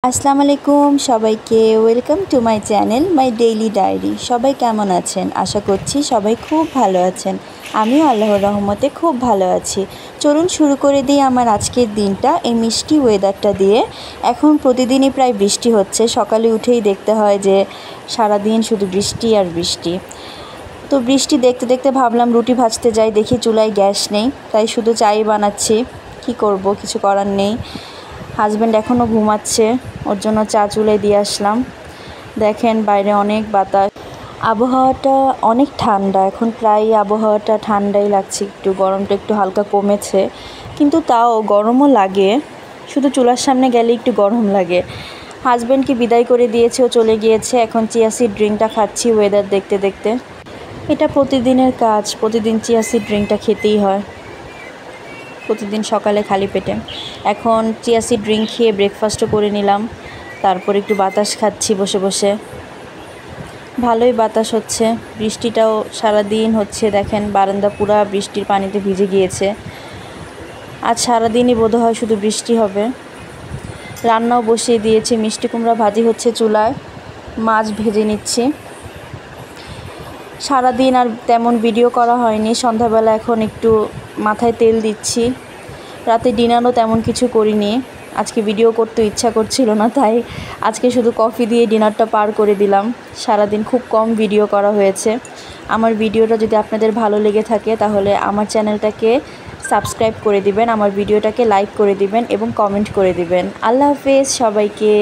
আসসালামু আলাইকুম সবাইকে welcome to my channel my daily diary. সবাই কেমন আছেন? আশা করছি সবাই খুব ভালো আছেন। আমিও আল্লাহর রহমতে খুব ভালো আছি। চলুন শুরু করে দিই আমার আজকের দিনটা এই মিষ্টি ওয়েদারটা দিয়ে। এখন প্রতিদিনই প্রায় বৃষ্টি হচ্ছে, সকালে উঠেই দেখতে হয় যে সারাদিন শুধু বৃষ্টি আর বৃষ্টি। তো বৃষ্টি দেখতে দেখতে ভাবলাম রুটি ভাজতে যাই, দেখি চুলায় গ্যাস নেই, তাই শুধু চাই বানাচ্ছি। কি করব, কিছু করার নেই। হাজব্যান্ড এখনও ঘুমাচ্ছে, ওর জন্য চা চুলায় দিয়ে আসলাম। দেখেন বাইরে অনেক বাতাস, আবহাওয়াটা অনেক ঠান্ডা। এখন প্রায় আবহাওয়াটা ঠান্ডাই লাগছে, একটু গরমটা একটু হালকা কমেছে, কিন্তু তাও গরমও লাগে। শুধু চুলার সামনে গেলে একটু গরম লাগে। হাজব্যান্ডকে বিদায় করে দিয়েছে, ও চলে গিয়েছে। এখন চিয়া সিড ড্রিঙ্কটা খাচ্ছি ওয়েদার দেখতে দেখতে। এটা প্রতিদিনের কাজ, প্রতিদিন চিয়া সিড ড্রিঙ্কটা খেতেই হয়, প্রতিদিন সকালে খালি পেটে। এখন চিয়া সিড ড্রিঙ্ক খেয়ে ব্রেকফাস্টও করে নিলাম, তারপর একটু বাতাস খাচ্ছি বসে বসে। ভালোই বাতাস হচ্ছে, বৃষ্টিটাও সারাদিন হচ্ছে। দেখেন বারান্দা পুরা বৃষ্টির পানিতে ভিজে গিয়েছে। আজ সারাদিনই বোধহয় শুধু বৃষ্টি হবে। রান্নাও বসিয়ে দিয়েছি, মিষ্টি কুমড়া ভাজি হচ্ছে চুলায়, মাছ ভেজে নিচ্ছি। সারাদিন আর তেমন ভিডিও করা হয়নি, সন্ধ্যাবেলা এখন একটু মাথায় তেল দিচ্ছি। রাতে ডিনারও তেমন কিছু করিনি, আজকে ভিডিও করতে ইচ্ছা করছিল না, তাই আজকে শুধু কফি দিয়ে ডিনারটা পার করে দিলাম। সারাদিন খুব কম ভিডিও করা হয়েছে। আমার ভিডিওটা যদি আপনাদের ভালো লেগে থাকে তাহলে আমার চ্যানেলটাকে সাবস্ক্রাইব করে দিবেন, আমার ভিডিওটাকে লাইক করে দিবেন এবং কমেন্ট করে দিবেন। আল্লাহ হাফেজ সবাইকে।